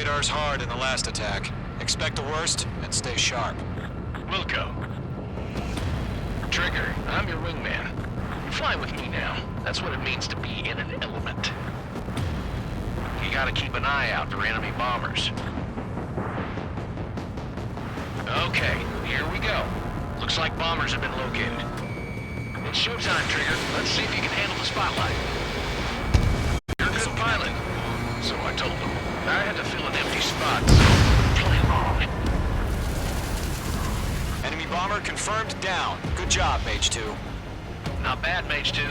radars hard in the last attack. Expect the worst and stay sharp. Wilco. Trigger, I'm your wingman. You fly with me now. That's what it means to be in an element. You gotta keep an eye out for enemy bombers. Okay, here we go. Looks like bombers have been located. It's showtime, Trigger. Let's see if you can handle the spotlight. You're a good pilot. So I told them. I had to fill an empty spot, so play along. Enemy bomber confirmed down. Good job, Mage 2. Not bad, Mage 2.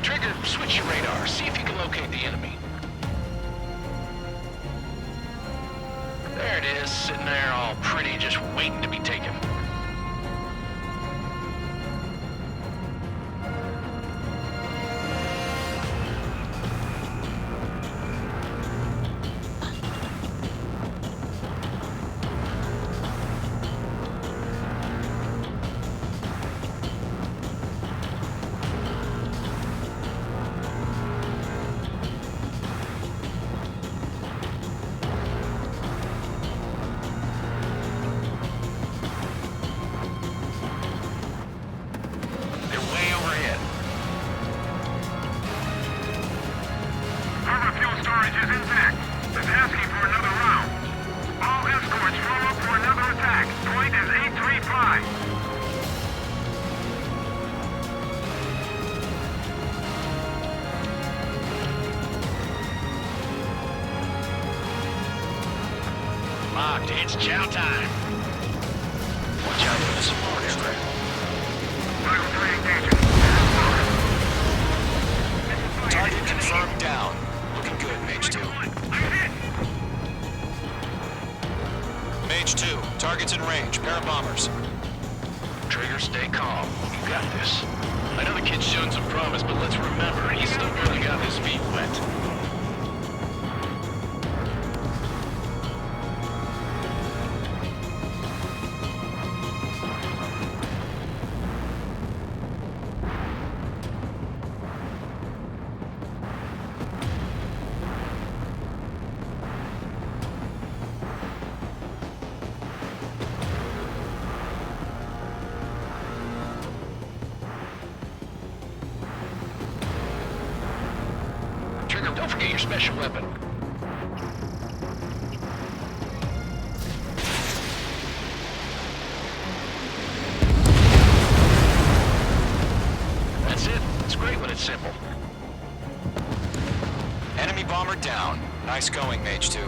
Trigger, switch your radar. See if you can locate the enemy. There it is, sitting there all pretty, just waiting to be taken. Locked, it's chow time. Watch out for the support aircraft. Target confirmed down. Looking good, Mage 2. Mage 2, target's in range. Pair of bombers. Trigger, stay calm. You got this. I know the kid's shown some promise, but let's remember, he's still barely got his feet wet. Trigger, don't forget your special weapon. That's it. It's great when it's simple. Enemy bomber down. Nice going, Mage 2.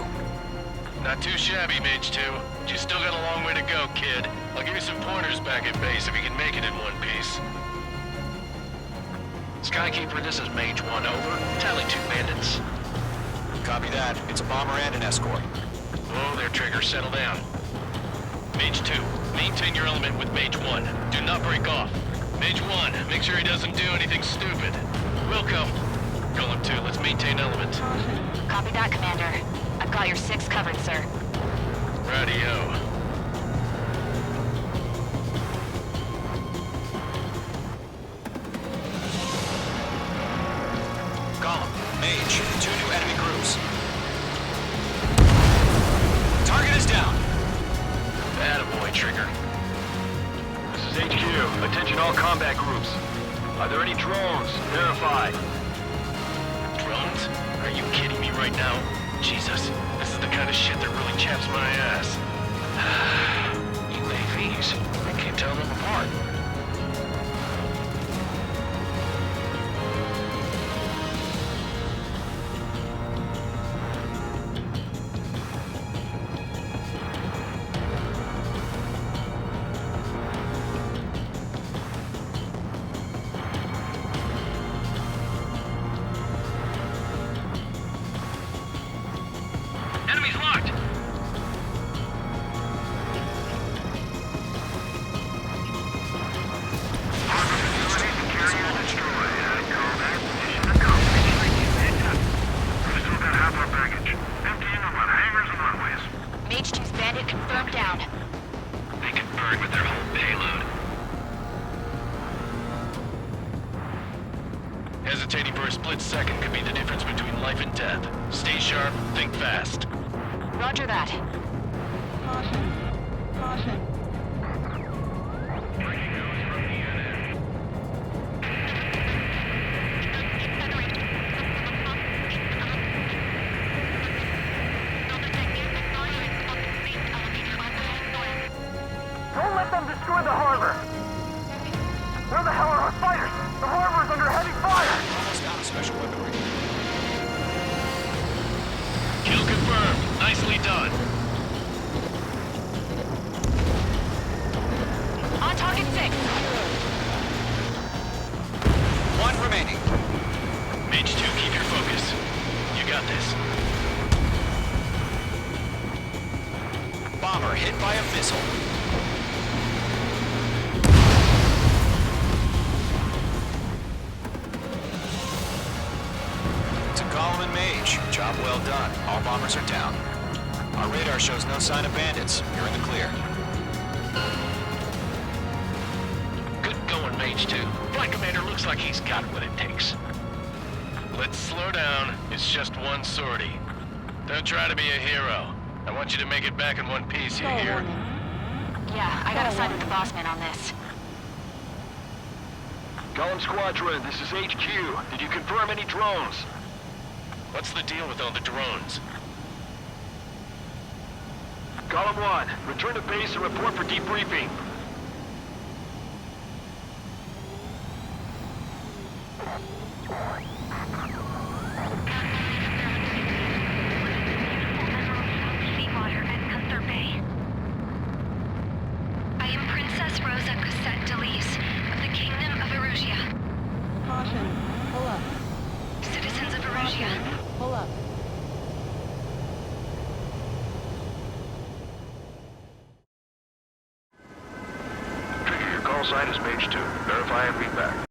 Not too shabby, Mage 2. But you still got a long way to go, kid. I'll give you some pointers back at base if you can make it in one piece. Skykeeper, this is Mage 1, over. Tally 2 bandits. Copy that. It's a bomber and an escort. Oh, there, Trigger. Settle down. Mage 2, maintain your element with Mage 1. Do not break off. Mage 1, make sure he doesn't do anything stupid. Wilco. Golem 2, let's maintain element. Copy that, Commander. I've got your 6 covered, sir. Radio. Mage, 2 new enemy groups. Target is down. Attaboy, Trigger. This is HQ. Attention all combat groups. Are there any drones? Verify. Drones? Are you kidding me right now? Jesus, this is the kind of shit that really chaps my ass. UAVs. I can't tell them apart. Enemies locked! sharp, think fast. Roger that. Caution. Caution. Don't let them destroy the harbor! Where the hell are our fighters? The harbor is under heavy fire! Almost out of special weaponry. Kill confirmed. Nicely done. On target 6. One remaining. Mage 2, keep your focus. You got this. Bomber hit by a missile. To Column and Mage, job well done. All bombers are down. Our radar shows no sign of bandits. You're in the clear. Good going, Mage 2. Flight Commander looks like he's got what it takes. Let's slow down. It's just one sortie. Don't try to be a hero. I want you to make it back in one piece, you hear? Yeah, I gotta side with the boss man on this. Column Squadron, this is HQ. Did you confirm any drones? What's the deal with all the drones? Column 1, return to base and report for debriefing. Seawater at Gunther Bay. I am Princess Rosa Cosette Delise of the Kingdom of Erusia. Caution. Pull up. Citizens of Erusia, Pull up. Trigger, your call sign is Mage 2. Verify and read back.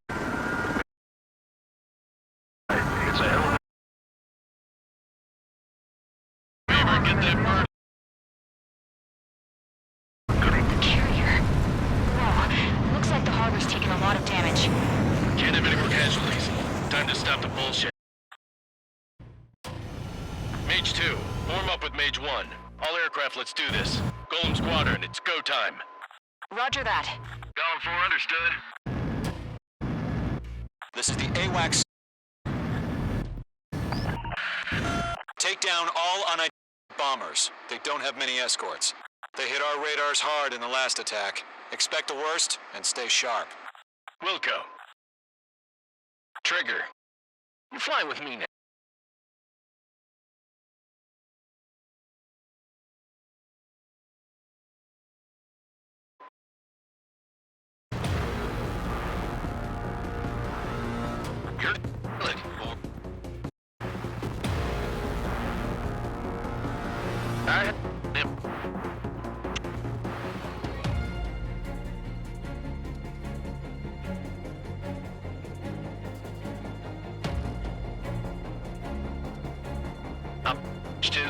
It's a hell of Beaver, get that bird. Carrier. Whoa, looks like the harbor's taking a lot of damage. Can't have any more casualties. Time to stop the bullshit. Mage 2, warm up with Mage 1. All aircraft, let's do this. Golem Squadron, it's go time. Roger that. Column 4, understood. This is the AWACS. Take down all unidentified bombers. They don't have many escorts. They hit our radars hard in the last attack. Expect the worst and stay sharp. Wilco. Trigger. You're flying with me now. You're good. I am. Up. 2.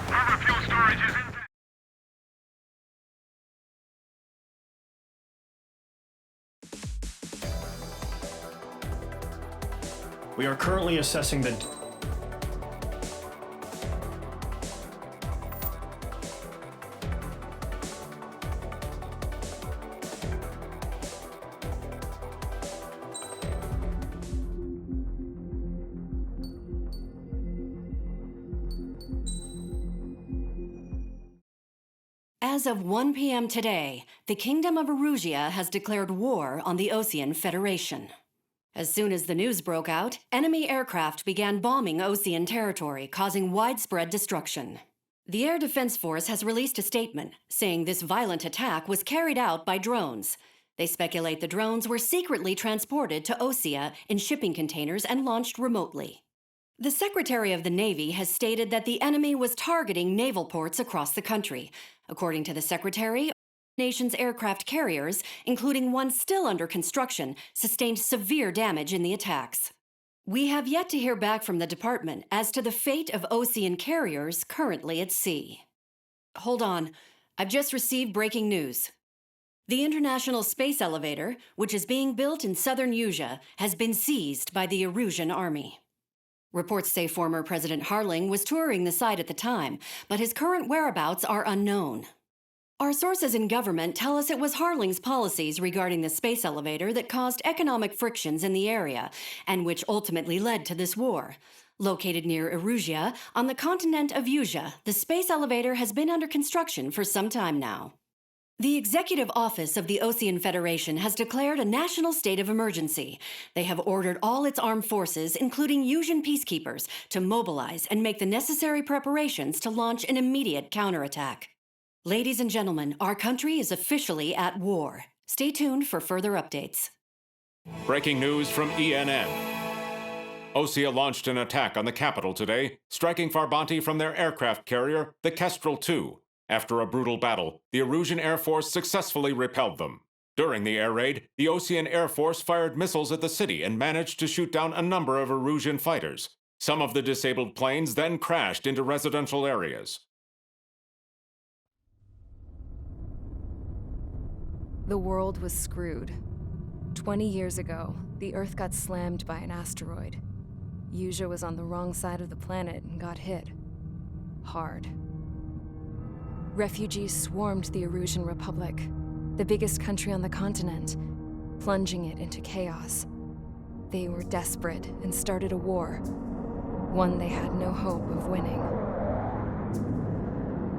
Harbor fuel storage is in. We are currently assessing the... As of 1 p.m. today, the Kingdom of Erusia has declared war on the Osean Federation. As soon as the news broke out, enemy aircraft began bombing Osean territory, causing widespread destruction. The Air Defense Force has released a statement saying this violent attack was carried out by drones. They speculate the drones were secretly transported to Osea in shipping containers and launched remotely. The Secretary of the Navy has stated that the enemy was targeting naval ports across the country. According to the Secretary, nation's aircraft carriers, including one still under construction, sustained severe damage in the attacks. We have yet to hear back from the department as to the fate of Ocean carriers currently at sea. Hold on. I've just received breaking news. The International Space Elevator, which is being built in southern Usea, has been seized by the Erusian army. Reports say former President Harling was touring the site at the time, but his current whereabouts are unknown. Our sources in government tell us it was Harling's policies regarding the space elevator that caused economic frictions in the area, and which ultimately led to this war. Located near Erusea, on the continent of Usea, the space elevator has been under construction for some time now. The Executive Office of the Ocean Federation has declared a national state of emergency. They have ordered all its armed forces, including Usian peacekeepers, to mobilize and make the necessary preparations to launch an immediate counterattack. Ladies and gentlemen, our country is officially at war. Stay tuned for further updates. Breaking news from ENN. Osea launched an attack on the capital today, striking Farbanti from their aircraft carrier, the Kestrel II. After a brutal battle, the Erusian Air Force successfully repelled them. During the air raid, the Ocean Air Force fired missiles at the city and managed to shoot down a number of Erusian fighters. Some of the disabled planes then crashed into residential areas. The world was screwed. 20 years ago, the Earth got slammed by an asteroid. Usea was on the wrong side of the planet and got hit. Hard. Refugees swarmed the Erusian Republic, the biggest country on the continent, plunging it into chaos. They were desperate and started a war, one they had no hope of winning.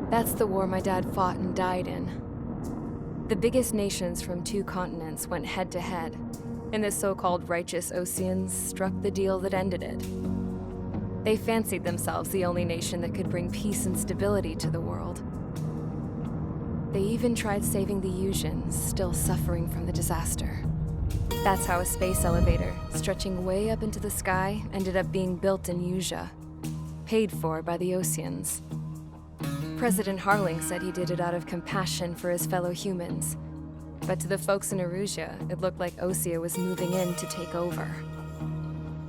That's the war my dad fought and died in. The biggest nations from 2 continents went head-to-head, and the so-called righteous Oceans struck the deal that ended it. They fancied themselves the only nation that could bring peace and stability to the world. They even tried saving the Usians, still suffering from the disaster. That's how a space elevator, stretching way up into the sky, ended up being built in Usea, paid for by the Oceans. President Harling said he did it out of compassion for his fellow humans. But to the folks in Erusea, it looked like Osea was moving in to take over.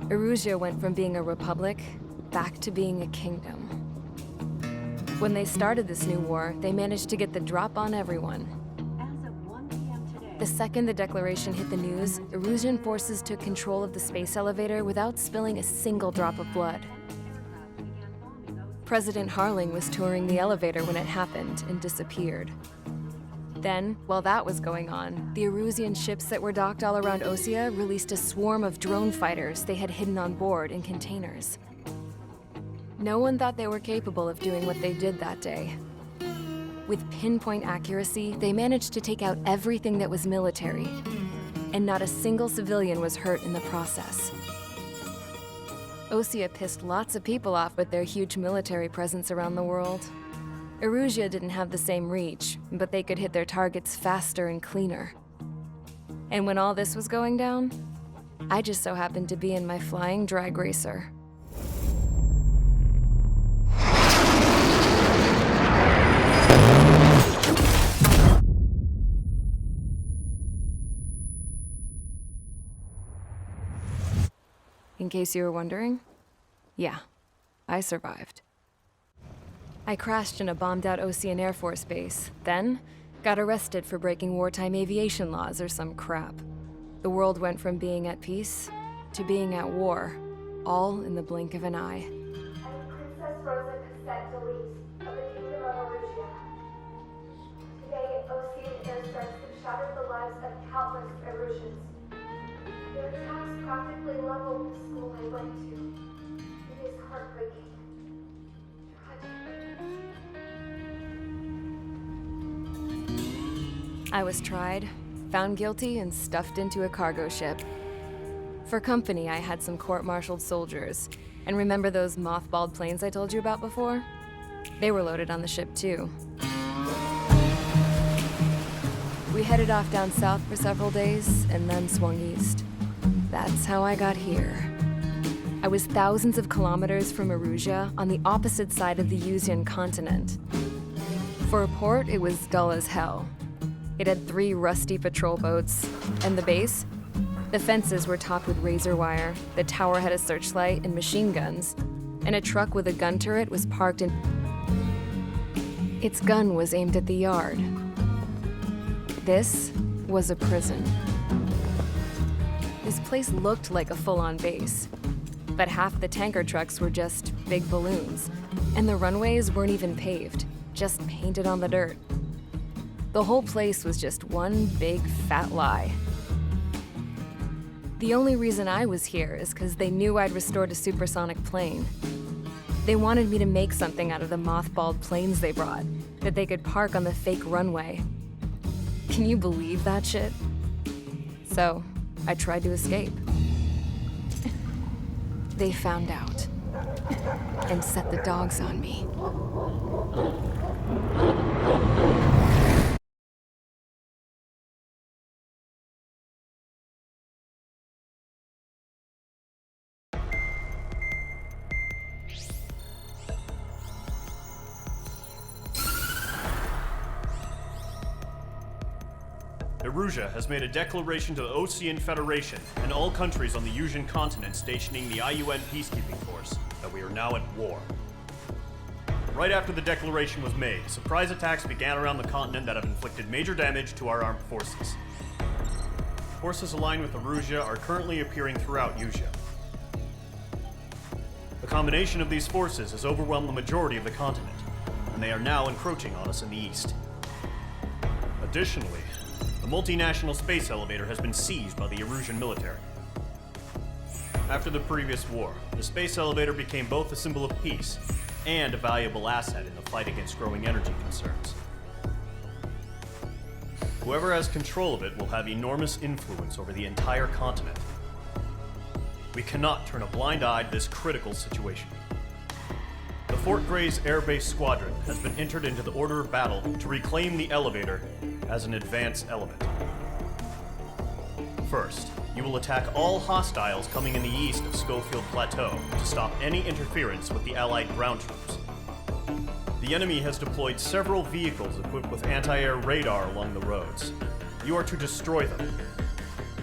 Erusea went from being a republic back to being a kingdom. When they started this new war, they managed to get the drop on everyone. As of 1 p.m. today, The second the declaration hit the news, Erusian forces took control of the space elevator without spilling a single drop of blood. President Harling was touring the elevator when it happened and disappeared. Then, while that was going on, the Erusian ships that were docked all around Osea released a swarm of drone fighters they had hidden on board in containers. No one thought they were capable of doing what they did that day. With pinpoint accuracy, they managed to take out everything that was military, and not a single civilian was hurt in the process. Osea pissed lots of people off with their huge military presence around the world. Erusea didn't have the same reach, but they could hit their targets faster and cleaner. And when all this was going down, I just so happened to be in my flying drag racer. In case you were wondering, yeah, I survived. I crashed in a bombed-out Ocean Air Force base, then got arrested for breaking wartime aviation laws or some crap. The world went from being at peace to being at war, all in the blink of an eye. I'm Princess Rosa Cassette Delise of the Kingdom of Erusea. Today, Ocean airstrikes have shattered the lives of countless Erusians. Their attacks practically leveled the school I went to. It is heartbreaking. I was tried, found guilty, and stuffed into a cargo ship. For company, I had some court-martialed soldiers. And remember those mothballed planes I told you about before? They were loaded on the ship, too. We headed off down south for several days, and then swung east. That's how I got here. I was thousands of kilometers from Erusea, on the opposite side of the Usian continent. For a port, it was dull as hell. It had 3 rusty patrol boats. And the base? The fences were topped with razor wire, the tower had a searchlight and machine guns, and a truck with a gun turret was parked in... Its gun was aimed at the yard. This was a prison. This place looked like a full-on base, but half the tanker trucks were just big balloons, and the runways weren't even paved, just painted on the dirt. The whole place was just one big fat lie. The only reason I was here is because they knew I'd restored a supersonic plane. They wanted me to make something out of the mothballed planes they brought, that they could park on the fake runway. Can you believe that shit? So, I tried to escape. They found out and set the dogs on me. Erusia has made a declaration to the Ocean Federation and all countries on the Eurasian continent stationing the IUN peacekeeping force that we are now at war. Right after the declaration was made, surprise attacks began around the continent that have inflicted major damage to our armed forces. Forces aligned with Erusia are currently appearing throughout Eurasia. The combination of these forces has overwhelmed the majority of the continent, and they are now encroaching on us in the east. Additionally, the multinational space elevator has been seized by the Erusian military. After the previous war, the space elevator became both a symbol of peace and a valuable asset in the fight against growing energy concerns. Whoever has control of it will have enormous influence over the entire continent. We cannot turn a blind eye to this critical situation. The Fort Gray's Air Base Squadron has been entered into the order of battle to reclaim the elevator as an advance element. First, you will attack all hostiles coming in the east of Schofield Plateau to stop any interference with the Allied ground troops. The enemy has deployed several vehicles equipped with anti-air radar along the roads. You are to destroy them.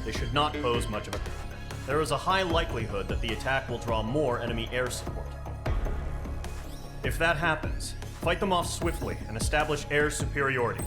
They should not pose much of a threat. There is a high likelihood that the attack will draw more enemy air support. If that happens, fight them off swiftly and establish air superiority.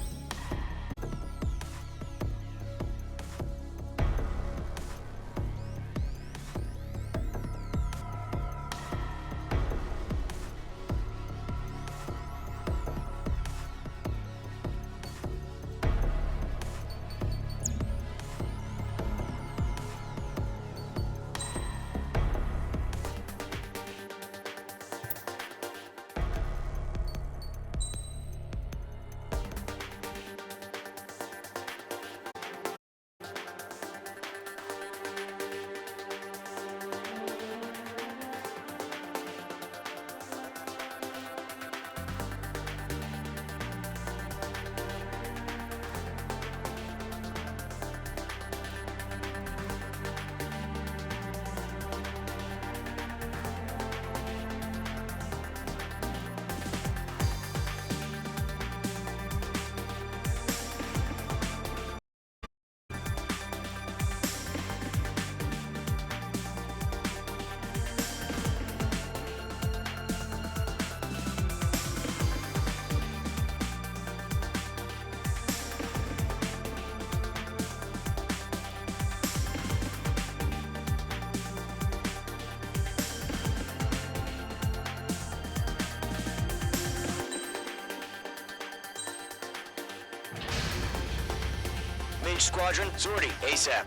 Mage Squadron, sortie, ASAP.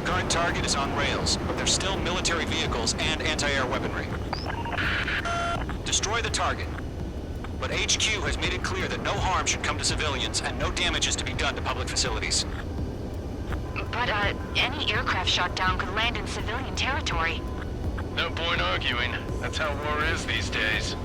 Current target is on rails, but there's still military vehicles and anti-air weaponry. Destroy the target. But HQ has made it clear that no harm should come to civilians and no damage is to be done to public facilities. But, any aircraft shot down could land in civilian territory. No point arguing. That's how war is these days.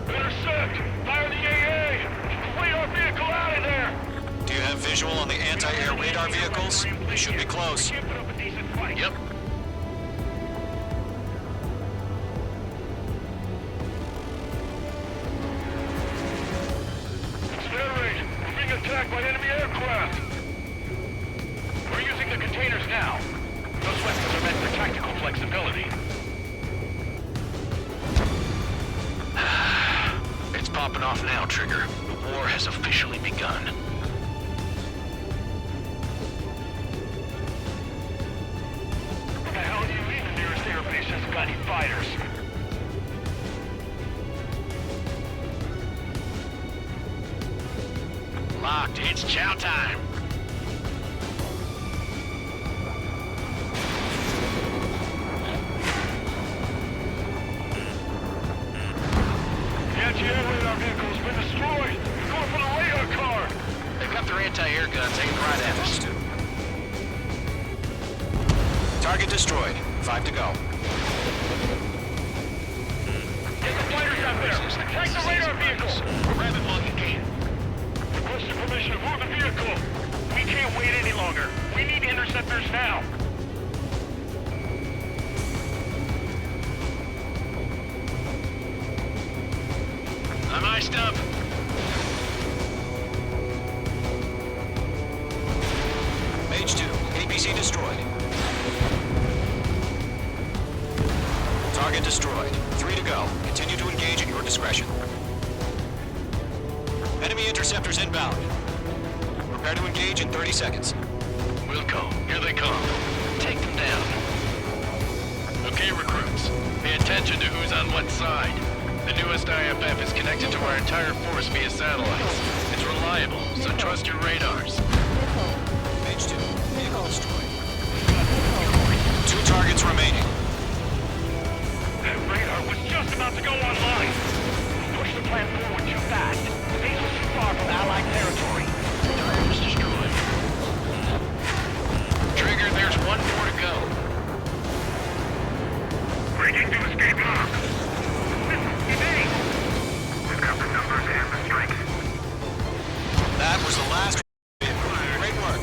Intercept! Fire the AA! Complete our vehicle out of there! Do you have visual on the anti-air radar vehicles? They should be close. Yep. Air raid! We're being attacked by enemy aircraft! We're using the containers now. Those weapons are meant for tactical flexibility. It's popping off now, Trigger. The war has officially begun. What the hell do you mean the nearest airbase hasn't got any fighters? Locked. It's chow time. The anti-air radar vehicle's been destroyed! We're going for the radar car! They've got their anti-air guns aimed right at us. Target destroyed. 5 to go. Get the fighters out there! Attack the radar vehicle! Grab it while you can. Requesting permission to move the vehicle! We can't wait any longer! We need interceptors now! I'm iced up. Mage 2, APC destroyed. Target destroyed. 3 to go. Continue to engage at your discretion. Enemy interceptors inbound. Prepare to engage in 30 seconds. Wilco, here they come. Take them down. Okay, recruits. Pay attention to who's on what side. The newest IFF is connected to our entire force via satellites. It's reliable, so trust your radars. Mage 2, vehicle destroyed. 2 targets remaining. That radar was just about to go online! Push the plan forward too fast. Base was too far from Allied territory. Target was destroyed. Trigger, there's one more to go. Breaking to escape lock! Evade! We've got the numbers and the strength. That was the last vehicle. Great work.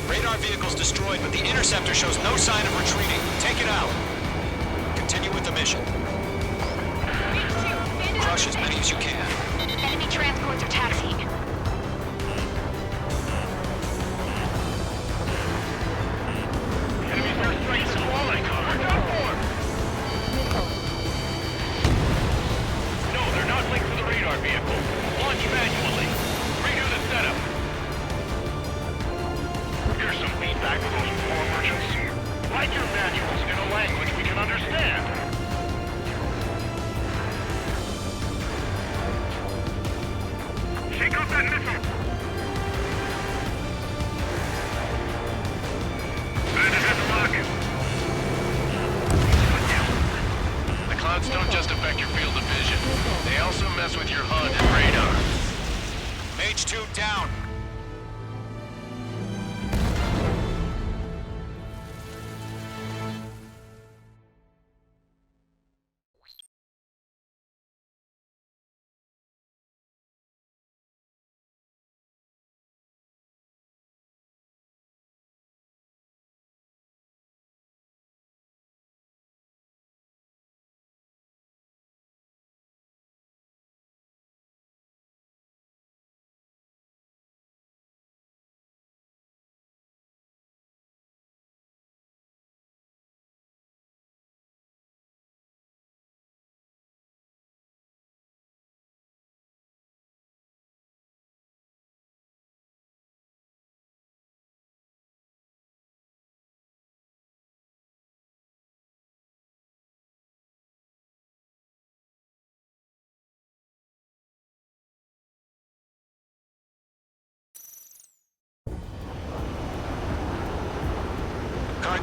Radar vehicle's destroyed, but the interceptor shows no sign of retreating. Take it out. Continue with the mission. Crush as many as you can. Enemy transports are taxiing. Enemy's airstrike is falling! We're done for! No, they're not linked to the radar vehicle. Launch manually. Redo the setup. Here's some feedback for those war merchants. Write your manuals in a language we can understand. Shake off that missile! The clouds don't just affect your field of vision. They also mess with your HUD and radar. Mage 2 down.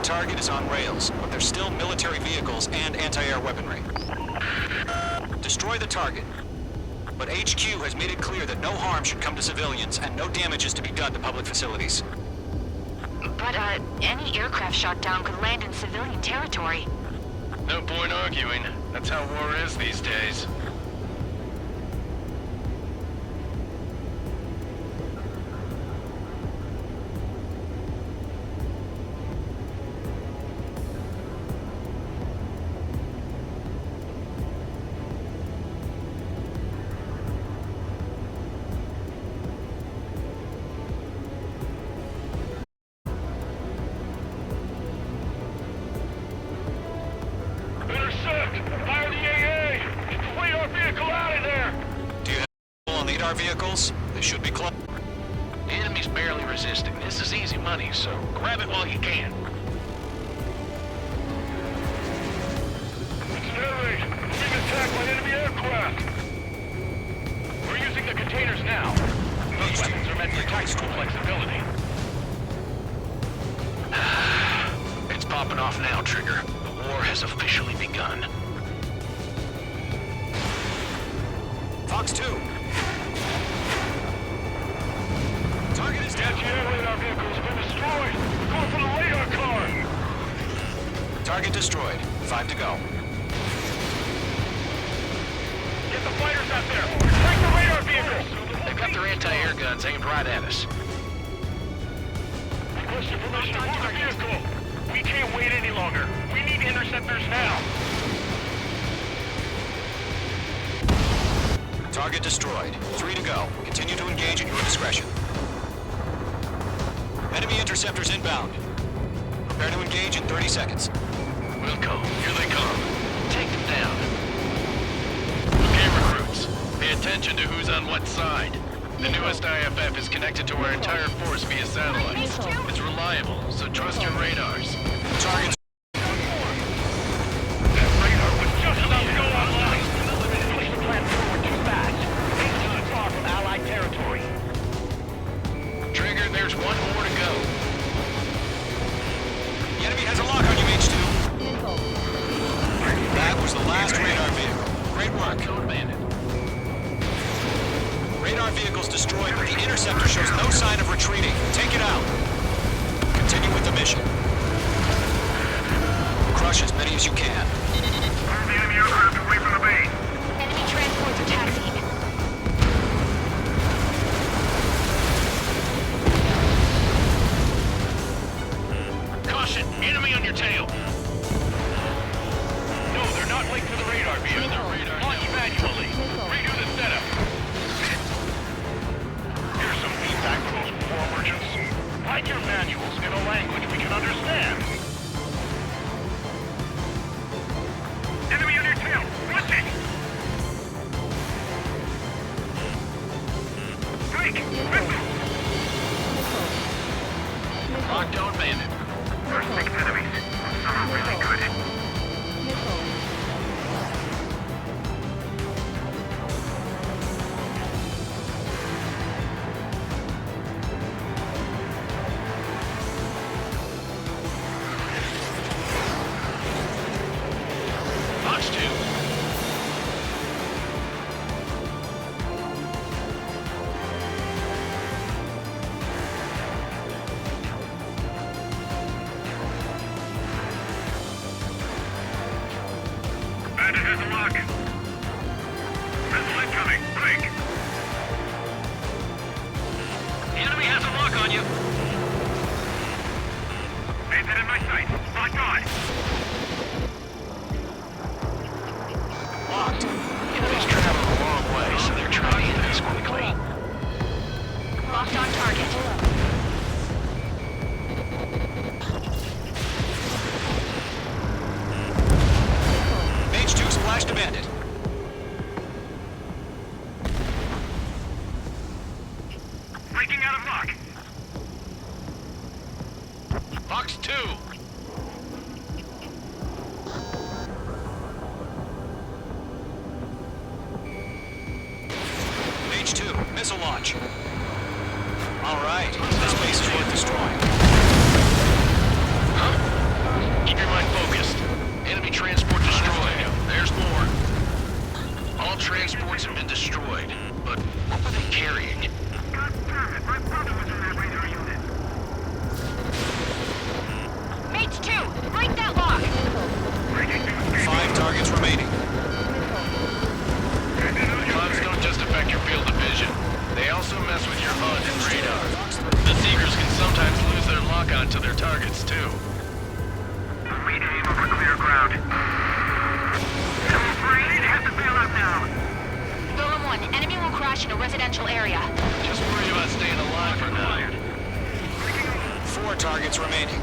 target is on rails, but there's still military vehicles and anti-air weaponry. Destroy the target. But HQ has made it clear that no harm should come to civilians and no damage is to be done to public facilities. But, any aircraft shot down could land in civilian territory. No point arguing. That's how war is these days. Intercept! Fire the AA! Get the radar vehicle out of there! Do you have people on the radar vehicles? They should be close. The enemy's barely resisting. This is easy money, so grab it while you can. It's an air raid. We're being attacked by enemy aircraft. We're using the containers now. Those weapons are meant for tactical flexibility. It's popping off now, Trigger. The war has officially begun. Fox 2. Target is down. Anti-air radar vehicle has been destroyed. We're going for the radar car. Target destroyed. 5 to go. Get the fighters out there. Protect the radar vehicles. They've got their anti-air guns aimed right at us. Requesting permission to move the vehicle. We can't wait any longer. We need interceptors now. Target destroyed. 3 to go. Continue to engage at your discretion. Enemy interceptors inbound. Prepare to engage in 30 seconds. Wilco, here they come. Take them down. Okay, recruits. Pay attention to who's on what side. The newest IFF is connected to our entire force via satellite. It's reliable, so trust your radars. Target's That radar was just about to go online. Push the plan forward too fast. It's too far from Allied territory. Trigger, there's one more to go. The enemy has a lock on you, H2. That was the last radar vehicle. Great work. Code bandit. Radar vehicle's destroyed, but the interceptor shows no sign of retreating. Take it out. Continue with the mission. Crush as many as you can. Move the enemy aircraft away from the base. Enemy transports are taxiing. Caution! Enemy on your tail! No, they're not linked to the radar vehicle. Launch manually. Redo the setup. Here's some feedback for those war merchants. Write your manuals in a language we can understand. Enemy on your tail. Watch it! Break! Missile! Locked on bandit. First 6 enemies. Some are really good. Fox 2. Bandit has a lock. Missile incoming. Break. The enemy has a lock on you. Bandit in my sight. Lock on. Locked. Enemy's traveling a long way, so they're trying to end this quickly. Locked on target. H2 splashed a bandit. Breaking out of lock. Fox 2. H2, missile launch. All right, this base is worth destroying. Huh? Keep your mind focused. Enemy transport destroyed. There's more. All transports have been destroyed. But what were they carrying? God damn it, my brother was in that radar unit. Mates 2, break that lock! 5 targets remaining. Clouds don't just affect your field of vision. They also mess with your HUD and radar. The Seekers can sometimes lose their lock-on to their targets, too. We aim over clear ground. Level 3, have to bail out now. Golem 1, enemy will crash in a residential area. Just worry about staying alive for now. 4 targets remaining.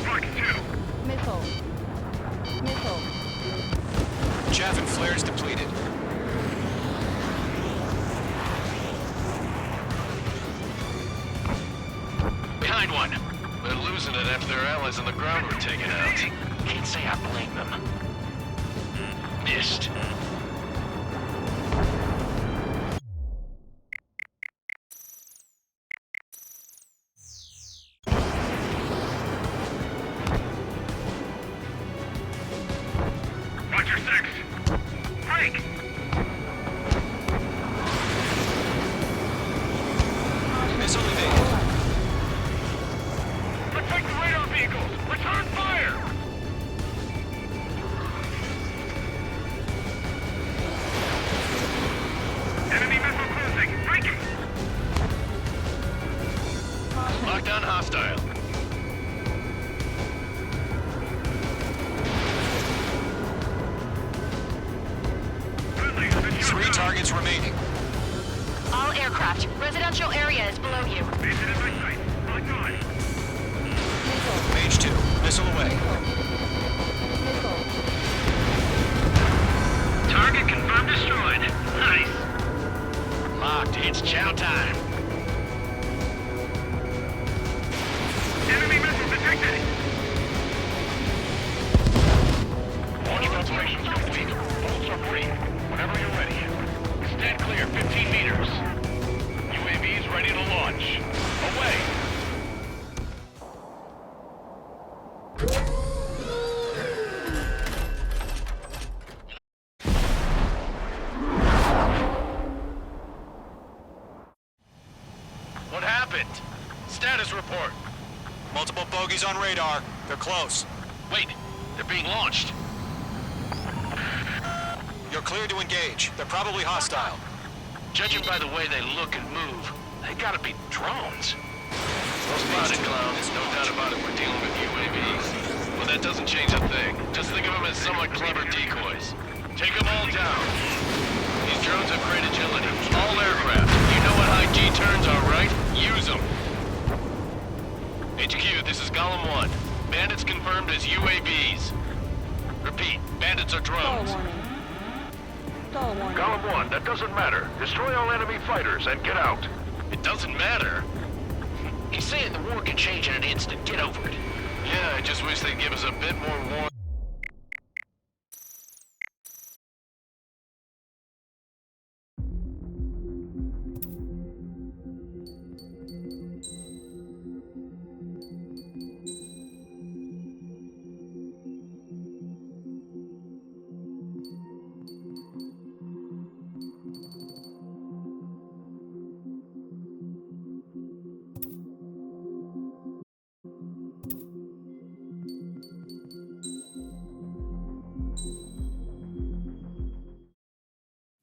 Mark 2. Chaff and flares depleted. Behind one. They're losing it after their allies on the ground were taken out. Can't say I blame them. Missed. Roger 6. Break. Missile evaded. Protect the radar vehicles. Return fire. Enemy missile cruising. Breaking. Lockdown hostile. Friendly has been shot 3 down. targets remaining. All aircraft, residential area is below you. Base it in my sight. Locked on. Mage 2, missile away. Target confirmed destroyed. Nice. Locked. It's chow time. Enemy missile detected. Launch preparations complete. Bolts are free. Whenever you're ready. Stand clear 15 meters. UAVs ready to launch. Away. What happened? Status report. Multiple bogeys on radar. They're close. Wait, they're being launched. You're clear to engage. They're probably hostile. Judging by the way they look and move, they gotta be drones. Well spotted, clowns. No doubt about it, we're dealing with UAVs. But that doesn't change a thing. Just think of them as somewhat clever decoys. Take them all down. These drones have great agility. All aircraft. You know what high G turns are, right? Use them. HQ, this is Golem 1. Bandits confirmed as UAVs. Repeat, bandits are drones. Golem 1, that doesn't matter. Destroy all enemy fighters and get out. It doesn't matter. He's saying the war can change in an instant. Get over it. Yeah, I just wish they'd give us a bit more warning.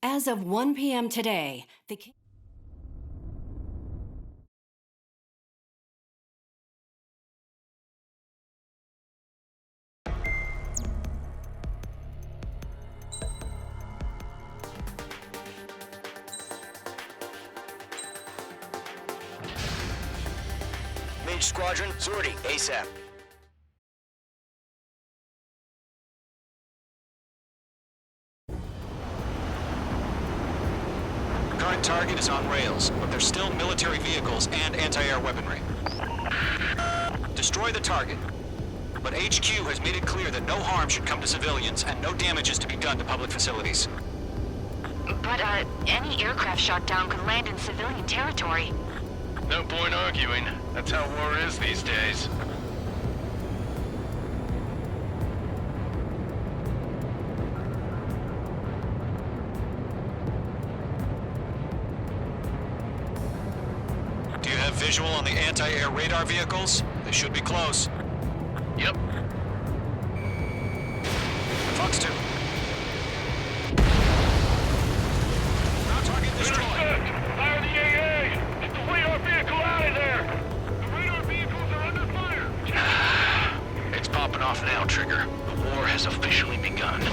As of 1 p.m. today, the Mage Squadron, sortie, ASAP. Current target is on rails, but there's still military vehicles and anti-air weaponry. Destroy the target. But HQ has made it clear that no harm should come to civilians and no damage is to be done to public facilities. But, any aircraft shot down could land in civilian territory. No point arguing. That's how war is these days. visual on the anti-air radar vehicles? They should be close. Yep. Fox 2. Ground target destroyed. Intercept! Fire the AA! Get the radar vehicle out of there! The radar vehicles are under fire! It's popping off now, Trigger. The war has officially begun.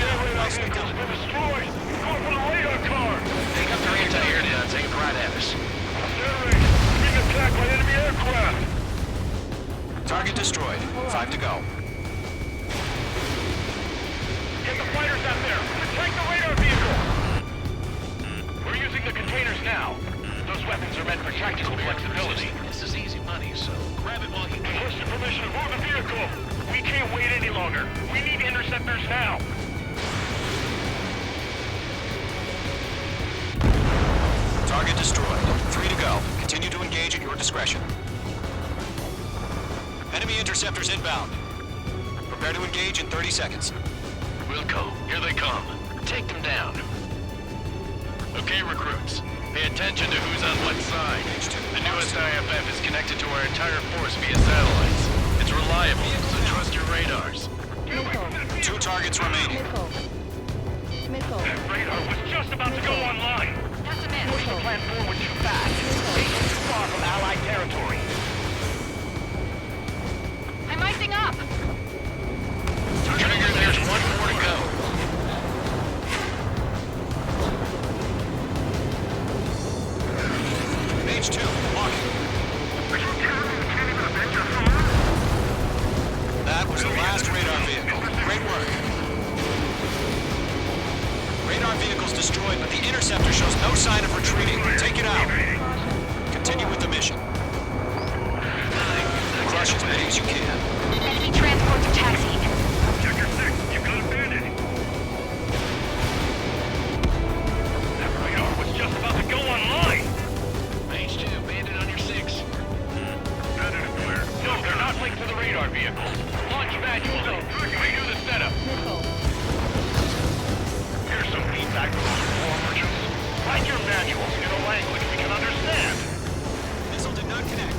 Radar vehicle's been destroyed! Go for the radar car! They got their anti-air guns aimed right at us. Generate! Being attacked by enemy aircraft! Target destroyed. 5 to go. Get the fighters out there! Protect the radar vehicle! We're using the containers now. Those weapons are meant for tactical flexibility. This is easy money, so grab it while you can. Request your permission to move the vehicle! We can't wait any longer! We need interceptors now! Target destroyed. 3 to go. Continue to engage at your discretion. Enemy interceptors inbound. Prepare to engage in 30 seconds. Wilco, here they come. Take them down. Okay, recruits. Pay attention to who's on what side. The newest IFF is connected to our entire force via satellites. It's reliable, so trust your radars. 2 targets remaining. That radar was just about to go online! That's a miss. Push the plan forward too fast. Taking too far from Allied territory. I'm icing up. Trigger, there's one more to go. Page 2, walking. That was the last radar vehicle. Great work. Radar vehicle's destroyed, but the interceptor shows no sign of retreating. Take it out. Continue with the mission. Crush as many as you can. Enemy transports are taxiing. Checker 6, you've got a bandit. That radar was just about to go online. Page 2, bandit on your 6. Bandit is clear. No, they're not linked to the radar vehicle. Launch manually. Redo the setup. Here's some feedback from those war merchants. Write your manuals in a language we can understand. Missile did not connect.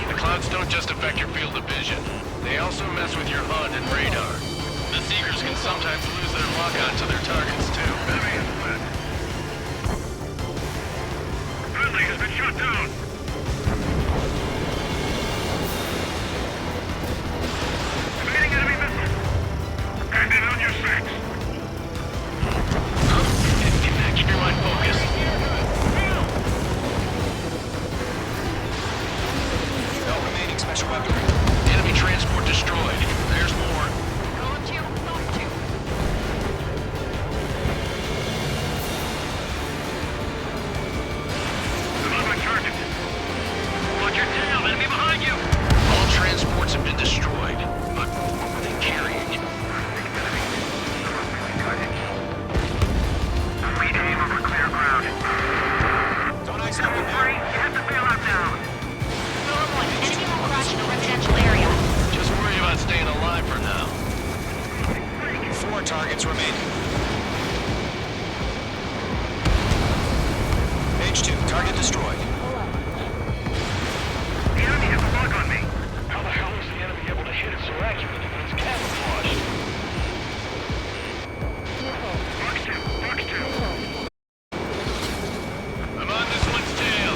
The clouds don't just affect your field of vision. They also mess with your HUD and radar. The Seekers can sometimes lose their lock-on to their targets, too. Friendly has been shut down. Evading enemy missile. Bandit on your 6. Keep your mind focused. No remaining special weaponry. Enemy transport destroyed. There's more. Roll 2, Fox 2. I'm on my target. Watch your tail. Enemy behind you. All transports have been destroyed. But what were they carrying? We aim over clear ground. Don't ice up in there. You have to bail out now. Storm 1, enemy will crash in a residential area. Just worry about staying alive for now. 4 targets remaining. Page 2, target destroyed. The enemy has a lock on me. How the hell is the enemy able to hit it so accurately when it's camouflaged? Fox 2, Fox 2. I'm on this one's tail.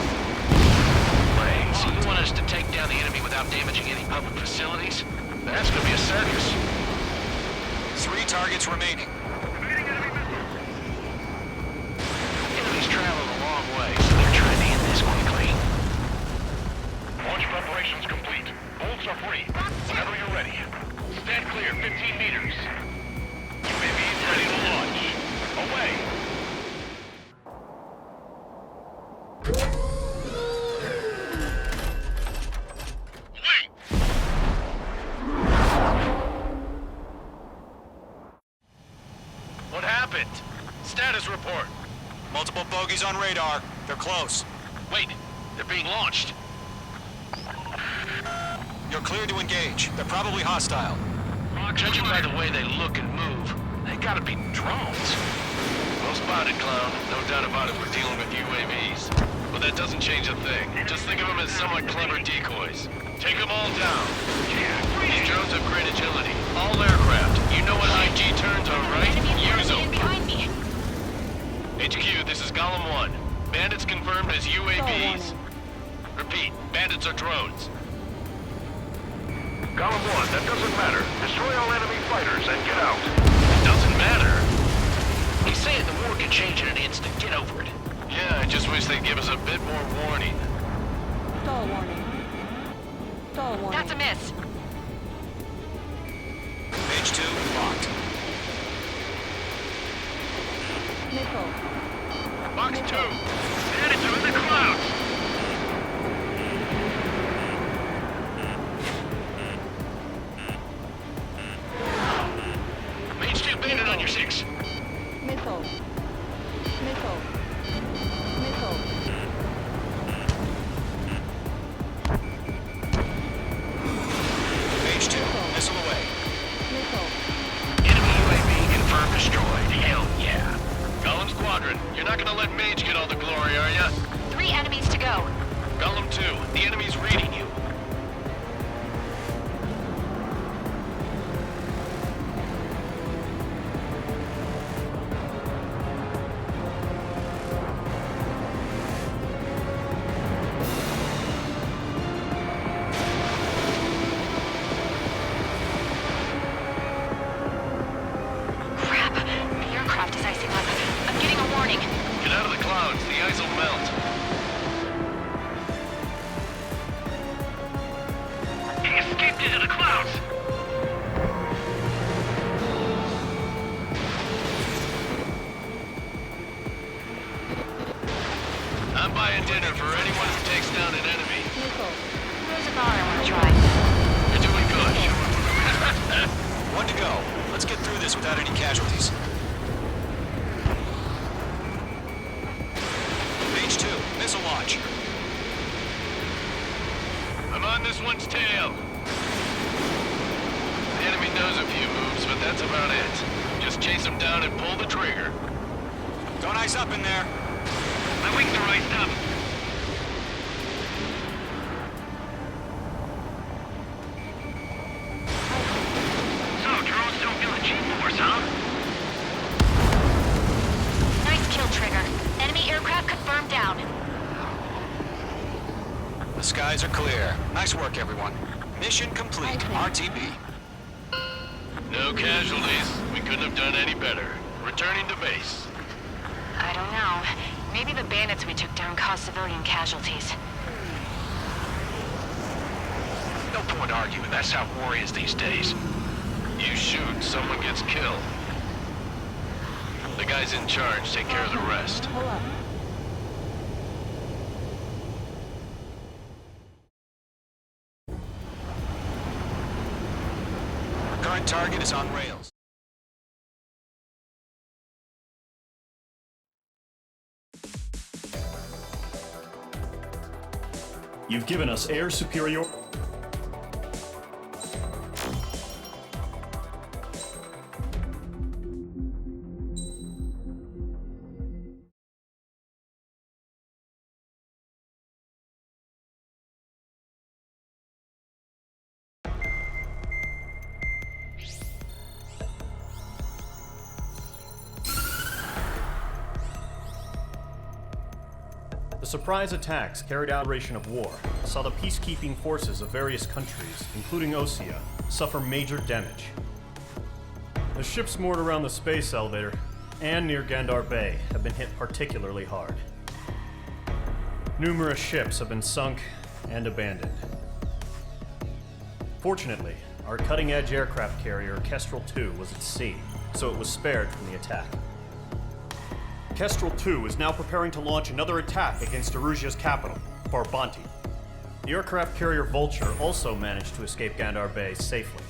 Wait, so you want us to take down the enemy without damaging any public facilities? That's gonna be a circus. 3 targets remaining. Evading enemy missile. Enemies traveled a long way, so they're trying to end this quickly. Launch preparations complete. Bolts are free. Whenever you're ready. Stand clear 15 meters. UAVs ready to launch. Away. Wait! What happened? Status report. Multiple bogies on radar. They're close. Wait, they're being launched. You're clear to engage. They're probably hostile. Judging by the way they look and move, they gotta be drones. Well spotted, clown. No doubt about it, we're dealing with UAVs. But that doesn't change a thing. Just think of them as somewhat clever decoys. Take them all down. These drones have great agility. All aircraft. You know what IG turns are, right? Use them. Behind me. HQ, this is Golem 1. Bandits confirmed as UAVs. Repeat, bandits are drones. Golem 1, that doesn't matter. Destroy all enemy fighters and get out. It doesn't matter. He's saying the war can change in an instant. Get over it. Yeah, I just wish they'd give us a bit more warning. Stall warning. Stall warning. That's a miss. Page 2, locked. Missile. Box 2. Bandits are in the clouds. Mage 2 bandit on your 6. Missile. Missile. Missile. Page 2, missile away. Missile. Enemy UAV confirmed destroyed. Hell yeah. Golem Squadron, you're not gonna let Mage get all the glory, are ya? 3 enemies to go. Golem 2, the enemy's reading you. Crap. The aircraft is icing up. I'm getting a warning. Get out of the clouds, the ice will melt. He escaped into the clouds. I'm buying dinner for anyone who takes down an enemy. Missile. There's a bar I want to try. You're doing good. 1 to go. Let's get through this without any casualties. Page 2, missile launch. I'm on this one's tail. The enemy knows a few moves, but that's about it. Just chase them down and pull the trigger. Don't ice up in there. My wings are iced up. So, drones don't feel the G-force, huh? Nice kill, Trigger. Enemy aircraft confirmed down. The skies are clear. Nice work, everyone. Mission complete. RTB. No casualties. We couldn't have done any better. Returning to base. I don't know. Maybe the bandits we took down caused civilian casualties. No point arguing. That's how war is these days. You shoot, someone gets killed. The guys in charge take care of the rest. Hold up. Current target is on rails. You've given us air superior. The surprise attacks carried out duration of war saw the peacekeeping forces of various countries, including Osea, suffer major damage. The ships moored around the space elevator and near Gandar Bay have been hit particularly hard. Numerous ships have been sunk and abandoned. Fortunately, our cutting-edge aircraft carrier Kestrel 2 was at sea, so it was spared from the attack. Kestrel 2 is now preparing to launch another attack against Erusia's capital, Farbanti. The aircraft carrier Vulture also managed to escape Gandar Bay safely.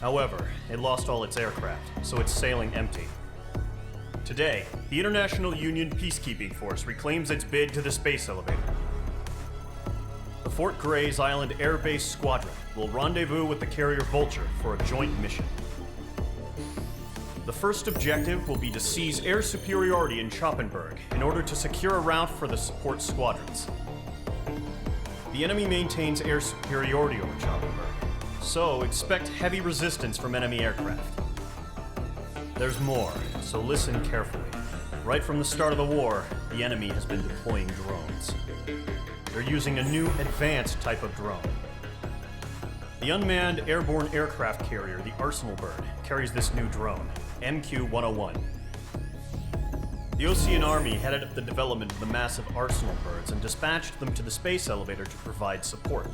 However, it lost all its aircraft, so it's sailing empty. Today, the International Union Peacekeeping Force reclaims its bid to the space elevator. The Fort Gray's Island Air Base Squadron will rendezvous with the carrier Vulture for a joint mission. The first objective will be to seize air superiority in Schoppenberg in order to secure a route for the support squadrons. The enemy maintains air superiority over Schoppenberg, so expect heavy resistance from enemy aircraft. There's more, so listen carefully. Right from the start of the war, the enemy has been deploying drones. They're using a new advanced type of drone. The unmanned airborne aircraft carrier, the Arsenal Bird, carries this new drone, MQ-101. The Osean Army headed up the development of the massive Arsenal Birds and dispatched them to the space elevator to provide support.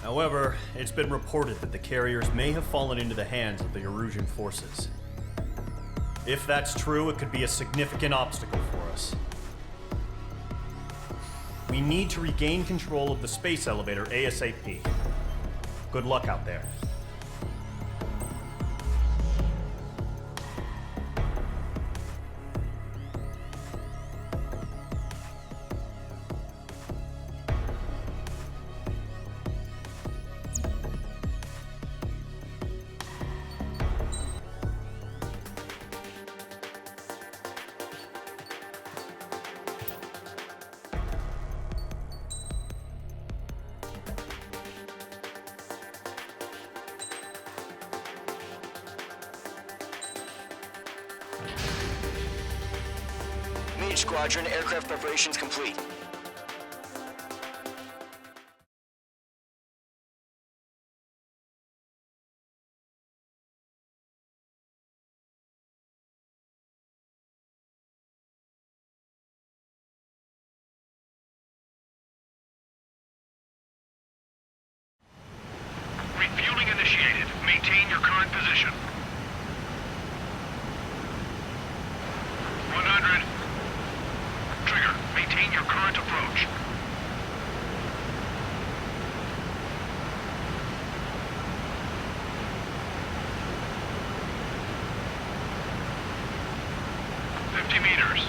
However, it's been reported that the carriers may have fallen into the hands of the Erusian forces. If that's true, it could be a significant obstacle for us. We need to regain control of the space elevator ASAP. Good luck out there. Mage Squadron, aircraft preparations complete. Refueling initiated. Maintain your current position. 100. Trigger, maintain your current approach. 50 meters.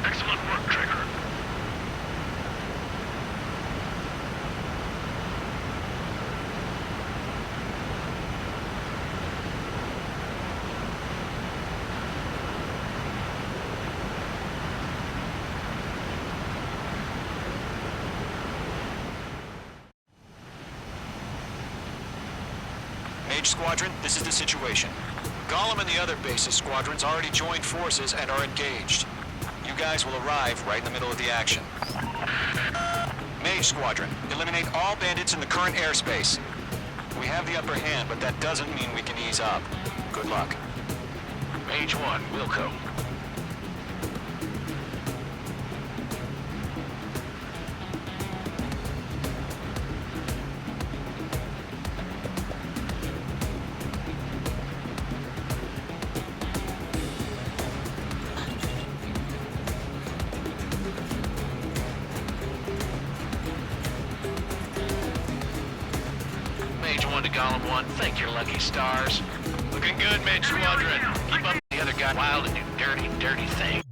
Excellent work, Trigger. Mage Squadron, this is the situation. Gollum and the other bases squadrons already joined forces and are engaged. You guys will arrive right in the middle of the action. Mage Squadron, eliminate all bandits in the current airspace. We have the upper hand, but that doesn't mean we can ease up. Good luck. Mage 1, Wilco. Mage 1 to Gollum 1, thank your lucky stars. Looking good, Mage Squadron. Keep up the other guy wild and do dirty, dirty things.